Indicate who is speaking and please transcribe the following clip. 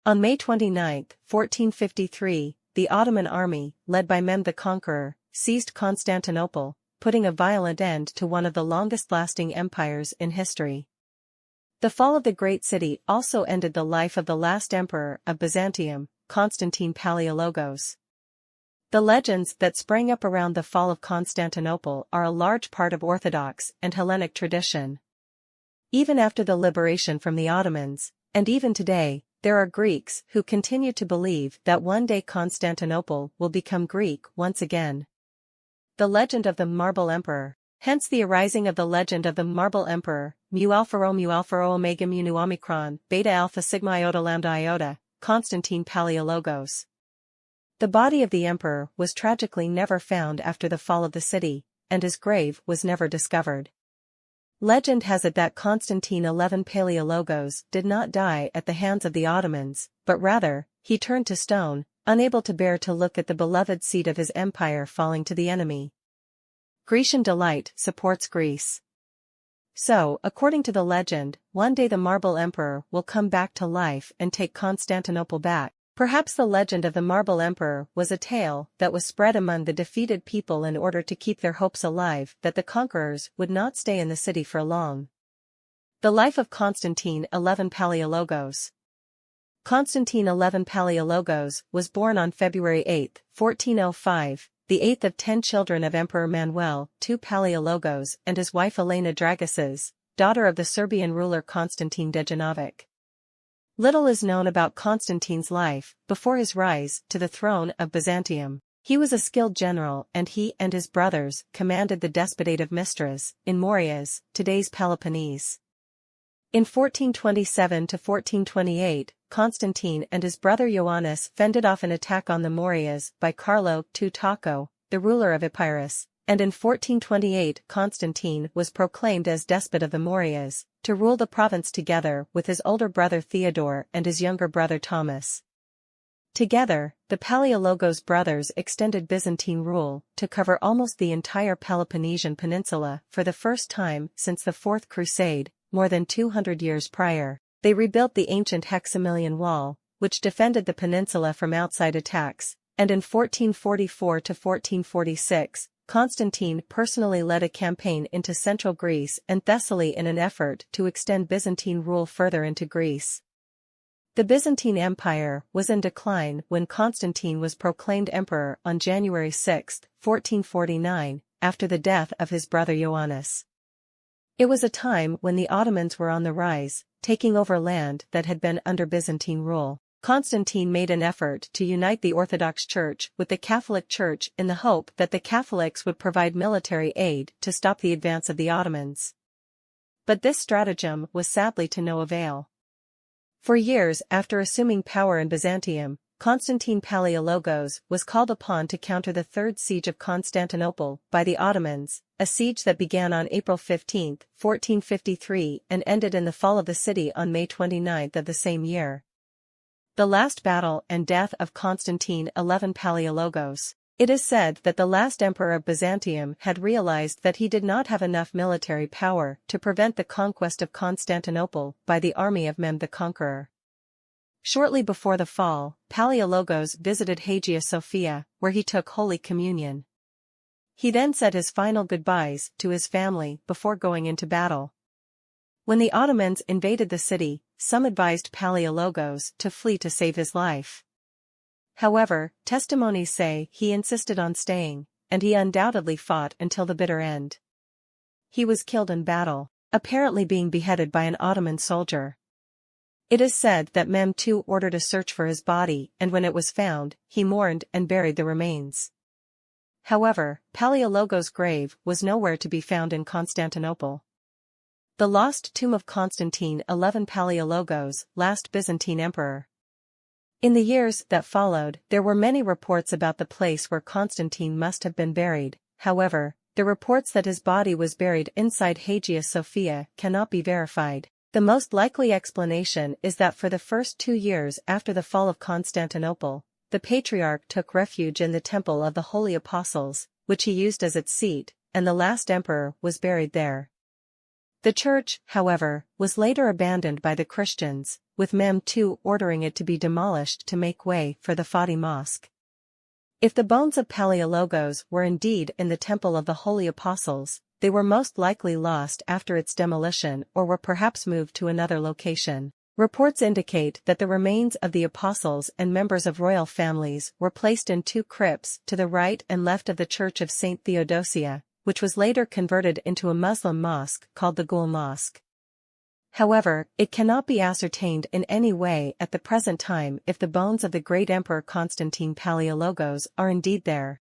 Speaker 1: On May 29, 1453, the Ottoman army, led by Mehmed the Conqueror, seized Constantinople, putting a violent end to one of the longest-lasting empires in history. The fall of the great city also ended the life of the last emperor of Byzantium, Constantine Palaiologos. The legends that sprang up around the fall of Constantinople are a large part of Orthodox and Hellenic tradition. Even after the liberation from the Ottomans, and even today, there are Greeks who continue to believe that one day Constantinople will become Greek once again. The legend of the Marble Emperor. Hence the arising of the legend of the Marble Emperor, mu alpha rho omega mu nu omicron, beta alpha sigma iota lambda iota, Constantine Palaiologos. The body of the emperor was tragically never found after the fall of the city, and his grave was never discovered. Legend has it that Constantine XI Palaiologos did not die at the hands of the Ottomans, but rather, he turned to stone, unable to bear to look at the beloved seat of his empire falling to the enemy. Grecian delight supports Greece. So, according to the legend, one day the Marble Emperor will come back to life and take Constantinople back. Perhaps the legend of the Marble Emperor was a tale that was spread among the defeated people in order to keep their hopes alive that the conquerors would not stay in the city for long. The life of Constantine XI Palaiologos. Constantine XI Palaiologos was born on February 8, 1405, the eighth of 10 children of Emperor Manuel II Palaiologos and his wife Elena Dragices, daughter of the Serbian ruler Constantine Dejanovic. Little is known about Constantine's life before his rise to the throne of Byzantium. He was a skilled general and he and his brothers commanded the despotate of Mistras, in Morias, today's Peloponnese. In 1427 to 1428, Constantine and his brother Ioannis fended off an attack on the Morias by Carlo II Taco, the ruler of Epirus, and in 1428 Constantine was proclaimed as despot of the Morias, to rule the province together with his older brother Theodore and his younger brother Thomas. Together, the Palaiologos brothers extended Byzantine rule to cover almost the entire Peloponnesian peninsula for the first time since the Fourth Crusade, more than 200 years prior. They rebuilt the ancient Hexamilian Wall, which defended the peninsula from outside attacks, and in 1444 to 1446, Constantine personally led a campaign into central Greece and Thessaly in an effort to extend Byzantine rule further into Greece. The Byzantine Empire was in decline when Constantine was proclaimed emperor on January 6, 1449, after the death of his brother Ioannis. It was a time when the Ottomans were on the rise, taking over land that had been under Byzantine rule. Constantine made an effort to unite the Orthodox Church with the Catholic Church in the hope that the Catholics would provide military aid to stop the advance of the Ottomans. But this stratagem was sadly to no avail. For years after assuming power in Byzantium, Constantine Palaiologos was called upon to counter the Third Siege of Constantinople by the Ottomans, a siege that began on April 15, 1453 and ended in the fall of the city on May 29 of the same year. The last battle and death of Constantine XI Palaiologos. It is said that the last emperor of Byzantium had realized that he did not have enough military power to prevent the conquest of Constantinople by the army of Mehmed the Conqueror. Shortly before the fall, Palaiologos visited Hagia Sophia, where he took Holy Communion. He then said his final goodbyes to his family before going into battle. When the Ottomans invaded the city, some advised Palaiologos to flee to save his life. However, testimonies say he insisted on staying, and he undoubtedly fought until the bitter end. He was killed in battle, apparently being beheaded by an Ottoman soldier. It is said that Mehmed II ordered a search for his body and when it was found, he mourned and buried the remains. However, Palaiologos' grave was nowhere to be found in Constantinople. The lost tomb of Constantine XI Palaiologos, last Byzantine emperor. In the years that followed, there were many reports about the place where Constantine must have been buried. However, the reports that his body was buried inside Hagia Sophia cannot be verified. The most likely explanation is that for the first 2 years after the fall of Constantinople, the Patriarch took refuge in the Temple of the Holy Apostles, which he used as its seat, and the last emperor was buried there. The church, however, was later abandoned by the Christians, with Mehmed II ordering it to be demolished to make way for the Fatih Mosque. If the bones of Palaiologos were indeed in the Temple of the Holy Apostles, they were most likely lost after its demolition or were perhaps moved to another location. Reports indicate that the remains of the apostles and members of royal families were placed in two crypts to the right and left of the Church of St. Theodosia, which was later converted into a Muslim mosque called the Ghul Mosque. However, it cannot be ascertained in any way at the present time if the bones of the great Emperor Constantine Palaiologos are indeed there.